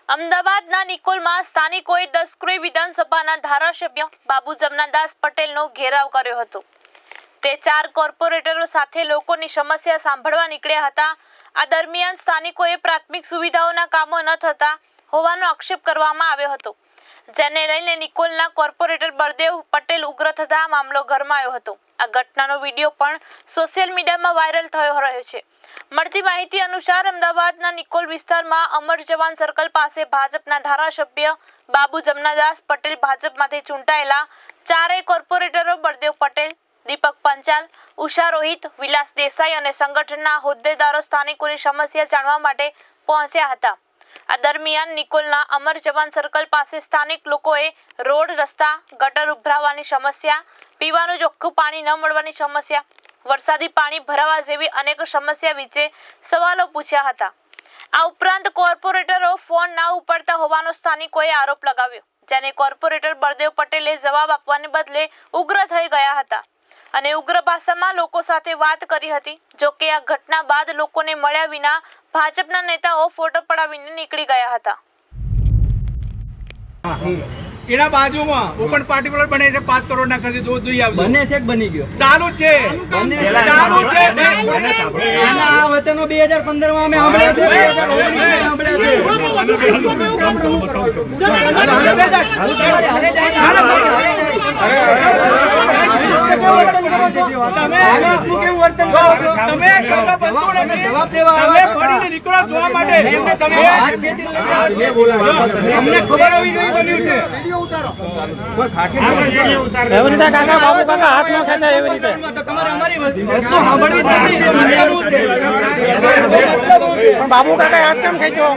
અમદાવાદના નિકોલમાં સ્થાનિકોએ દસક્રોઈ વિધાનસભાના ધારાસભ્ય બાબુ જમનાદાસ પટેલનો ઘેરાવ કર્યો હતો। તે 4 કોર્પોરેટરો સાથે લોકોની સમસ્યા સાંભળવા નીકળ્યા હતા। આ દરમિયાન સ્થાનિકોએ પ્રાથમિક સુવિધાઓના કામો ન થતા હોવાનો આક્ષેપ કરવામાં આવ્યો હતો, જેને લઈને નિકોલના કોર્પોરેટર બળદેવ પટેલ ઉગ્ર થતા મામલો ગરમાયો હતો। આ ઘટનાનો વિડીયો પણ સોશિયલ મીડિયામાં વાયરલ થયો રહ્યો છે। મળતી માહિતી અનુસાર અમદાવાદના નિકોલ વિસ્તારમાં અમર જવાન સર્કલ પાસે ભાજપના ધારાસભ્ય બાબુ જમનાદાસ પટેલ ભાજપમાંથી ચૂંટાયેલા 4 કોર્પોરેટરો બળદેવ પટેલ, દીપક પંચાલ, ઉષા રોહિત, વિલાસ દેસાઈ અને સંગઠનના હોદ્દેદારો સ્થાનિકોની સમસ્યા જાણવા માટે પહોંચ્યા હતા। આ દરમિયાન નિકોલના અમર જવાન સર્કલ પાસે સ્થાનિક લોકોએ રોડ, રસ્તા, ગટર ઉભરાવાની સમસ્યા, પીવાનું ચોખ્ખું પાણી ન મળવાની સમસ્યા, વરસાદી પાણી ભરાવા જેવી અનેક સમસ્યા વિશે સવાલો પૂછ્યા હતા। આ ઉપરાંત કોર્પોરેટરો ફોન ના ઉપાડતા હોવાનો સ્થાનિકોએ આરોપ લગાવ્યો, જેને કોર્પોરેટર બળદેવ પટેલે જવાબ આપવાને બદલે ઉગ્ર થઈ ગયા હતા અને ઉગ્ર ભાષામાં લોકો સાથે વાત કરી હતી। જો કે આ ઘટના બાદ લોકોને મળ્યા વિના ભાજપના નેતાઓ ફોટો પડાવીને નીકળી ગયા હતા। એના બાજુમાં ઓપન પાર્ટિક્યુલર બને છે 5 કરોડના ખર્ચે જોઈ આવજો। બને છે કે બની ગયો? ચાલુ છે, ચાલુ છે। એના આ વચનો 2015 માં અમે સાંભળ્યા છે, 2015 નીકળો જોવા માટે અમને ખબર હોવી જોઈએ બન્યું છે। એવી રીતે કાકા બાબુ કાકા હાથ ન ખેંચાય એવી રીતે તમારે અમારી વસ્તુ સાંભળવી જ નથી, પણ બાબુ કાકા હાથ કેમ ખેંચો?